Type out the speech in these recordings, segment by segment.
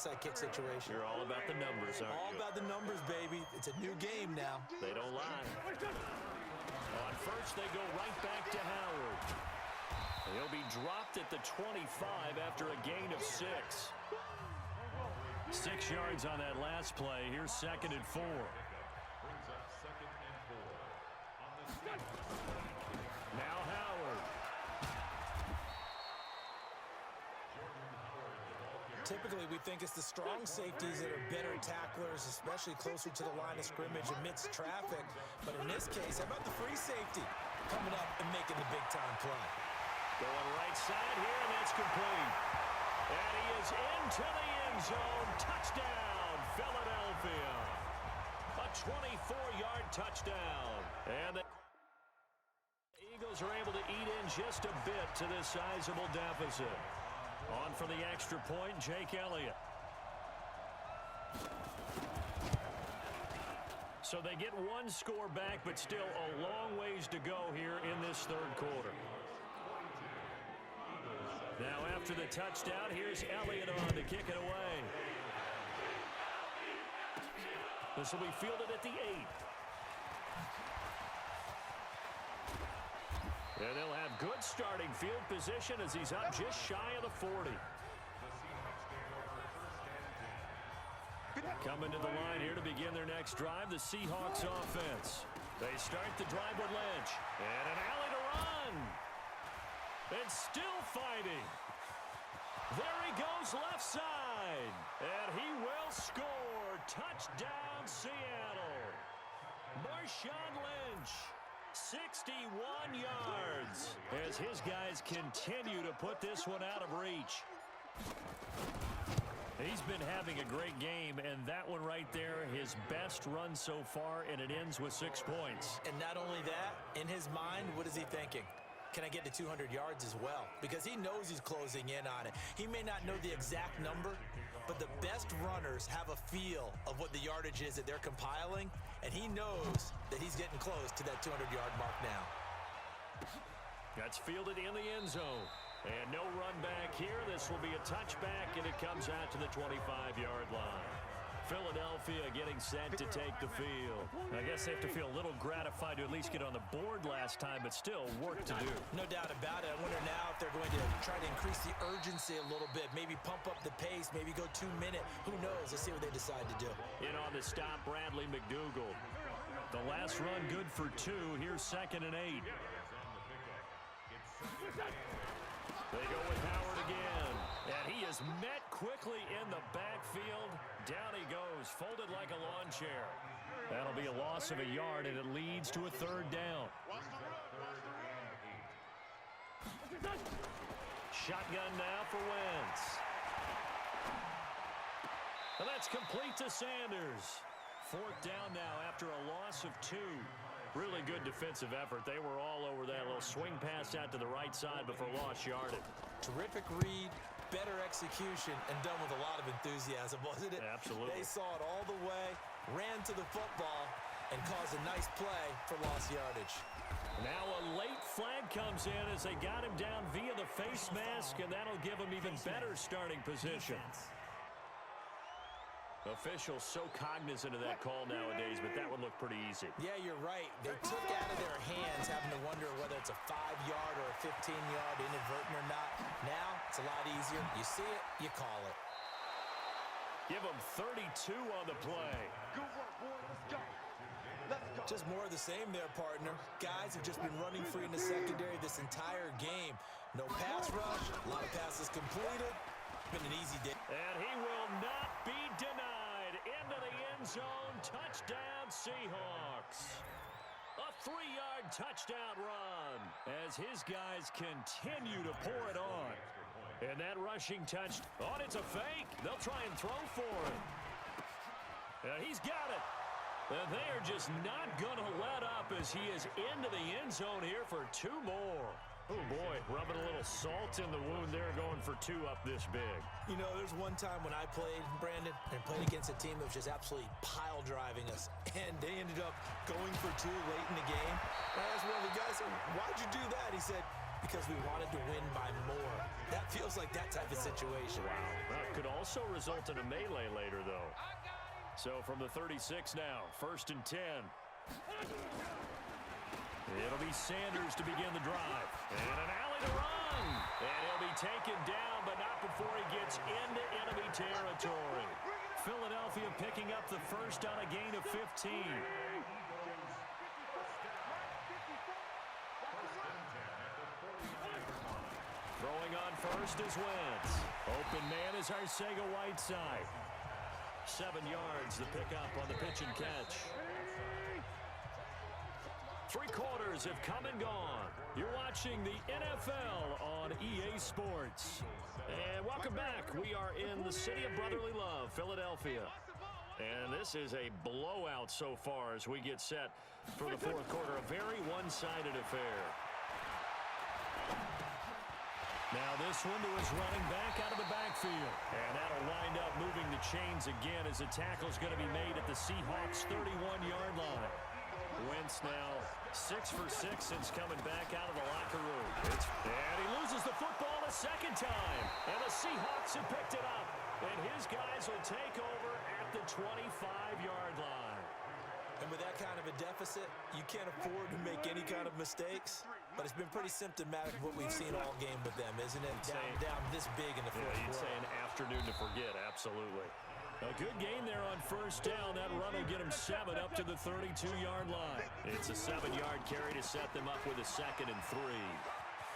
onside kick situation. You're all about the numbers, aren't you? All about the numbers, baby. It's a new game now. They don't lie. On first, they go right back to Howard. He'll be dropped at the 25 after a gain of 6. 6 yards on that last play. Here's 2nd and 4. Now Howard. Typically, we think it's the strong safeties that are better tacklers, especially closer to the line of scrimmage amidst traffic. But in this case, how about the free safety coming up and making the big-time play? Going right side here, and that's complete. And he is into the end zone. Touchdown, Philadelphia. A 24-yard touchdown. And the Eagles are able to eat in just a bit to this sizable deficit. On for the extra point, Jake Elliott. So they get one score back, but still a long ways to go here in this third quarter. Now after the touchdown, here's Elliott on to kick it away. This will be fielded at the 8. And they'll have good starting field position as he's up just shy of the 40. Coming to the line here to begin their next drive, the Seahawks offense. They start the drive with Lynch. And an alley to run. And still fighting. There he goes left side. And he will score. Touchdown, Seattle. Marshawn Lynch. 61 yards as his guys continue to put this one out of reach. He's been having a great game, and that one right there, his best run so far, and it ends with 6 points. And not only that, in his mind, what is he thinking? Can I get to 200 yards as well? Because he knows he's closing in on it. He may not know the exact number, but the best runners have a feel of what the yardage is that they're compiling, and he knows that he's getting close to that 200-yard mark now. That's fielded in the end zone. And no run back here. This will be a touchback, and it comes out to the 25-yard line. Philadelphia getting set to take the field. I guess they have to feel a little gratified to at least get on the board last time, but still work to do. No doubt about it. I wonder now if they're going to try to increase the urgency a little bit, maybe pump up the pace, maybe go 2-minute. Who knows? Let's see what they decide to do. In on the stop, Bradley McDougald. The last run good for 2. Here's 2nd and 8. They go with Howard again. And he is met quickly in the backfield. Down he goes, folded like a lawn chair. That'll be a loss of a yard, and it leads to a 3rd down. Shotgun now for Wentz. And that's complete to Sanders. 4th down now after a loss of 2. Really good defensive effort. They were all over that little swing pass out to the right side before lost yardage. Terrific read, better execution, and done with a lot of enthusiasm, wasn't it? Absolutely. They saw it all the way, ran to the football, and caused a nice play for lost yardage. Now a late flag comes in as they got him down via the face mask, and that'll give him even better starting position. Officials so cognizant of that call nowadays, but that would look pretty easy. Yeah, you're right. They took out of their hands having to wonder whether it's a 5-yard or a 15-yard inadvertent or not. Now, it's a lot easier. You see it, you call it. Give them 32 on the play. Good work, boy. Let's go. Let's go. Just more of the same there, partner. Guys have just been running free in the secondary this entire game. No pass rush, a lot of passes completed. Been an easy day. And he will not be denied. Into the end zone. Touchdown, Seahawks. A 3-yard touchdown run as his guys continue to pour it on. And that rushing touch. Oh, it's a fake. They'll try and throw for it. And he's got it. And they are just not going to let up as he is into the end zone here for 2 more. Oh, boy, rubbing a little salt in the wound there, going for 2 up this big. You know, there's one time when I played, Brandon, and played against a team that was just absolutely pile driving us, and they ended up going for 2 late in the game. I asked one of the guys, why'd you do that? He said, because we wanted to win by more. That feels like that type of situation. Wow. Well, it could also result in a melee later, though. So from the 36 now, 1st and 10. It'll be Sanders to begin the drive. And an alley to run. And he'll be taken down, but not before he gets into enemy territory. Philadelphia picking up the first on a gain of 15. Throwing on first is Wentz. Open man is Arcega-Whiteside. 7 yards the pickup on the pitch and catch. 3 quarters have come and gone. You're watching the NFL on EA Sports. And welcome back. We are in the city of brotherly love, Philadelphia. And this is a blowout so far as we get set for the 4th quarter. A very one-sided affair. Now this one to his running back out of the backfield. And that'll wind up moving the chains again as the tackle's going to be made at the Seahawks' 31-yard line. Wentz now 6 for 6 since coming back out of the locker room. And he loses the football a second time. And the Seahawks have picked it up. And his guys will take over at the 25-yard line. And with that kind of a deficit, you can't afford to make any kind of mistakes. But it's been pretty symptomatic of what we've seen all game with them, isn't it? Down this big in the 4th quarter. You'd say an afternoon to forget, absolutely. A good gain there on first down. That run will get him 7 up to the 32-yard line. It's a 7-yard carry to set them up with a 2nd and 3.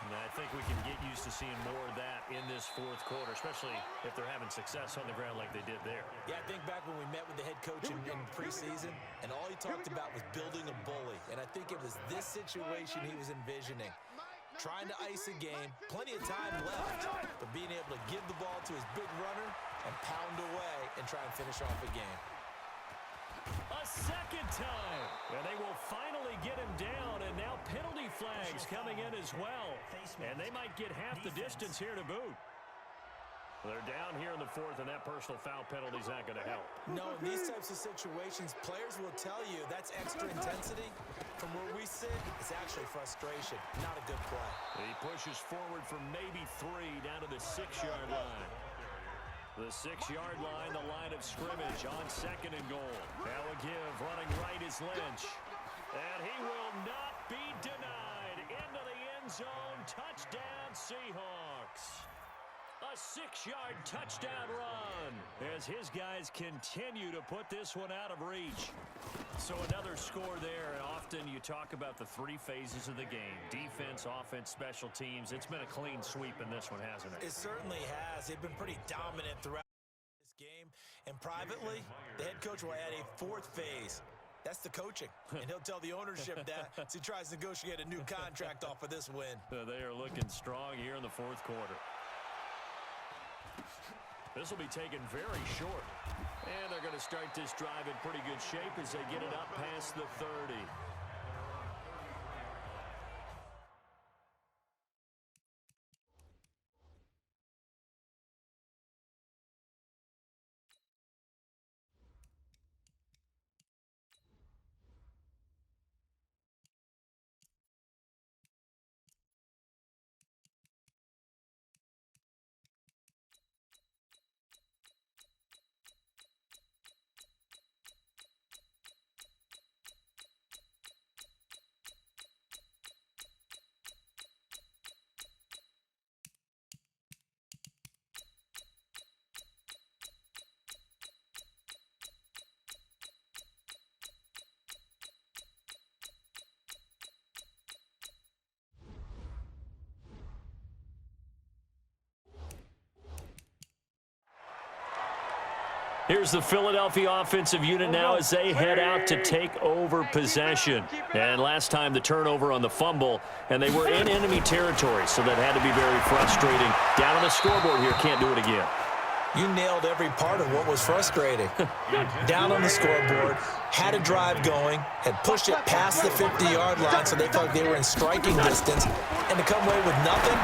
And I think we can get used to seeing more of that in this 4th quarter, especially if they're having success on the ground like they did there. Yeah, I think back when we met with the head coach in preseason, and all he talked about was building a bully. And I think it was this situation he was envisioning. Trying to ice a game, plenty of time left, but being able to give the ball to his big runner and pound away and try and finish off a game. A second time, and they will finally get him down, and now penalty flags coming in as well, and they might get half the distance here to boot. They're down here in the 4th, and that personal foul penalty is not going to help. No, in these types of situations, players will tell you that's extra intensity. From where we sit, it's actually frustration, not a good play. He pushes forward from maybe 3 down to the 6-yard line. The 6-yard line, the line of scrimmage on 2nd and goal. Now a give, running right is Lynch. And he will not be denied. Into the end zone, touchdown Seahawks. A 6-yard touchdown run as his guys continue to put this one out of reach. So another score there, and often you talk about the 3 phases of the game. Defense, offense, special teams. It's been a clean sweep in this one, hasn't it? It certainly has. They've been pretty dominant throughout this game. And privately, the head coach will add a 4th phase. That's the coaching. And he'll tell the ownership that as he tries to negotiate a new contract off of this win. They are looking strong here in the 4th quarter. This will be taken very short. And they're going to start this drive in pretty good shape as they get it up past the 30. Here's the Philadelphia offensive unit now as they head out to take over possession. And last time the turnover on the fumble, and they were in enemy territory, so that had to be very frustrating. Down on the scoreboard here, can't do it again. You nailed every part of what was frustrating. Down on the scoreboard, had a drive going, had pushed it past the 50-yard line so they felt like they were in striking distance, and to come away with nothing,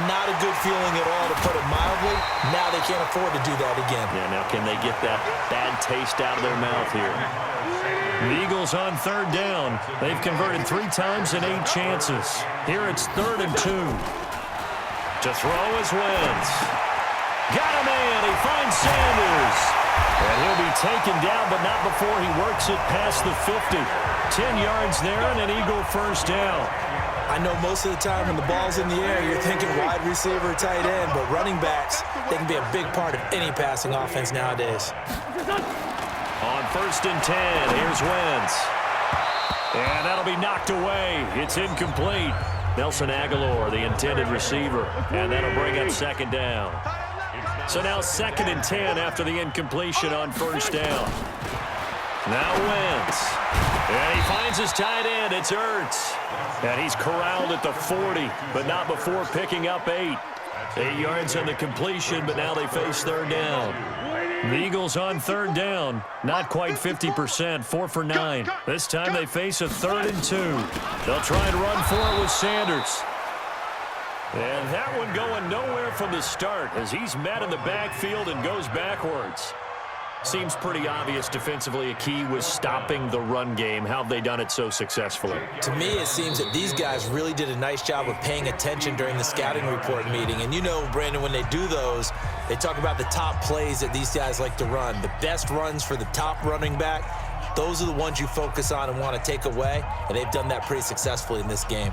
Not a good feeling at all, to put it mildly. Now they can't afford to do that again. Yeah, now can they get that bad taste out of their mouth here? The Eagles on third down. They've converted 3 times in 8 chances. Here it's 3rd and 2. To throw is Wentz. Got a man. He finds Sanders. And he'll be taken down, but not before he works it past the 50. 10 yards there and an Eagle first down. I know most of the time when the ball's in the air, you're thinking wide receiver, tight end, but running backs, they can be a big part of any passing offense nowadays. On 1st and 10, here's Wentz. And that'll be knocked away. It's incomplete. Nelson Aguilar, the intended receiver, and that'll bring up 2nd down. So now 2nd and 10 after the incompletion on 1st down. Now Wentz. And he finds his tight end. It's Ertz. And he's corralled at the 40, but not before picking up 8. 8 yards on the completion, but now they face 3rd down. The Eagles on 3rd down. Not quite 50%, 4 for 9. This time they face a 3rd and 2. They'll try and run for it with Sanders. And that one going nowhere from the start as he's met in the backfield and goes backwards. Seems pretty obvious defensively a key was stopping the run game. How have they done it so successfully? To me, it seems that these guys really did a nice job of paying attention during the scouting report meeting. And you know, Brandon, when they do those, they talk about the top plays that these guys like to run. The best runs for the top running back, those are the ones you focus on and want to take away. And they've done that pretty successfully in this game.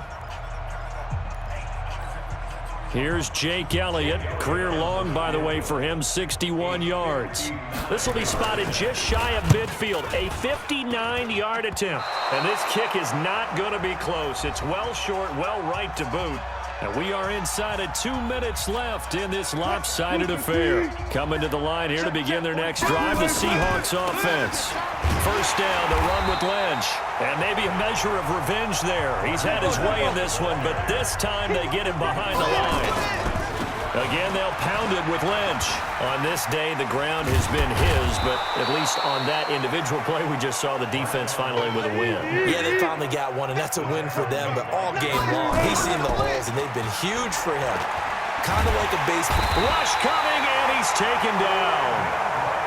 Here's Jake Elliott. Career long, by the way, for him, 61 yards. This will be spotted just shy of midfield, a 59-yard attempt. And this kick is not going to be close. It's well short, well right to boot. And we are inside of 2 minutes left in this lopsided affair. Coming to the line here to begin their next drive, the Seahawks offense. 1st down, the run with Lynch. And maybe a measure of revenge there. He's had his way in this one, but this time they get him behind the line. Again, they'll pound it with Lynch. On this day, the ground has been his, but at least on that individual play, we just saw the defense finally with a win. Yeah, they finally got one, and that's a win for them, but all game long, he's seen the holes, and they've been huge for him. Kind of like a baseball. Rush coming, and he's taken down.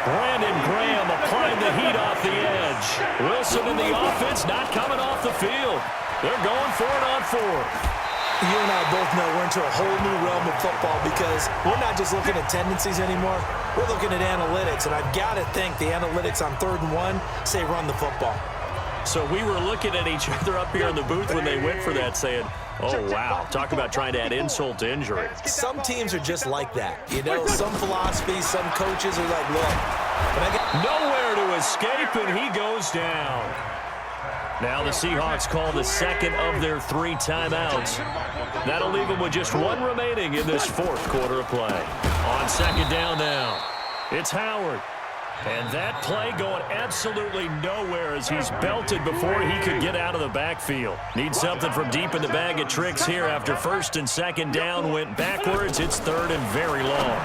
Brandon Graham applying the heat off the edge. Wilson in the offense not coming off the field. They're going for it on 4th. You and I both know we're into a whole new realm of football because we're not just looking at tendencies anymore. We're looking at analytics, and I've got to think the analytics on 3rd and 1 say run the football. So we were looking at each other up here in the booth when they went for that saying, oh, wow, talk about trying to add insult to injury. Some teams are just like that. You know, some philosophies, some coaches are like, look, when I get nowhere to escape, and he goes down. Now the Seahawks call the 2nd of their 3 timeouts. That'll leave them with just 1 remaining in this 4th quarter of play. On 2nd down now, it's Howard. And that play going absolutely nowhere as he's belted before he could get out of the backfield. Needs something from deep in the bag of tricks here after 1st and 2nd down went backwards. It's 3rd and very long.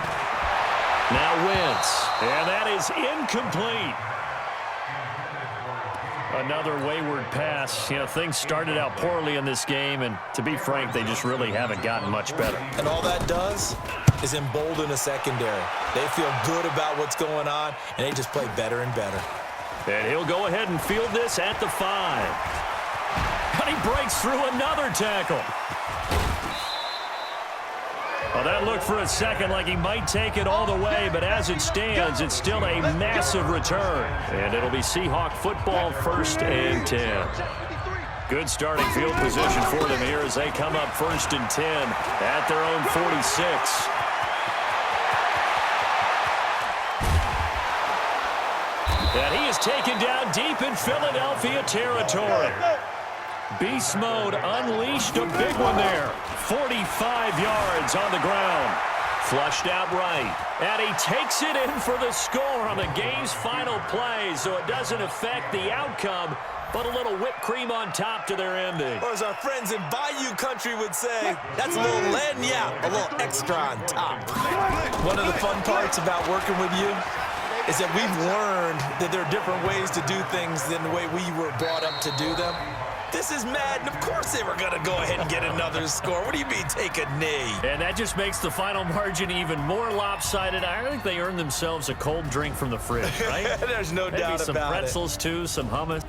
Now Wentz, and that is incomplete. Another wayward pass. You know, things started out poorly in this game, and to be frank, they just really haven't gotten much better. And all that does is embolden a secondary. They feel good about what's going on, and they just play better and better. And he'll go ahead and field this at the 5. And he breaks through another tackle. Well, that looked for a second like he might take it all the way, but as it stands, it's still a massive return. And it'll be Seahawk football, 1st and 10. Good starting field position for them here as they come up 1st and 10 at their own 46. And he is taken down deep in Philadelphia territory. Beast mode unleashed, a big one there. 45 yards on the ground. Flushed out right. And he takes it in for the score on the game's final play, so it doesn't affect the outcome, but a little whipped cream on top to their ending. Or as our friends in Bayou Country would say, that's a little lagniappe, a little extra on top. One of the fun parts about working with you is that we've learned that there are different ways to do things than the way we were brought up to do them. This is Madden. Of course they were going to go ahead and get another score. What do you mean take a knee? And that just makes the final margin even more lopsided. I think they earned themselves a cold drink from the fridge, right? There's no doubt Maybe some about it. pretzels, too, some hummus.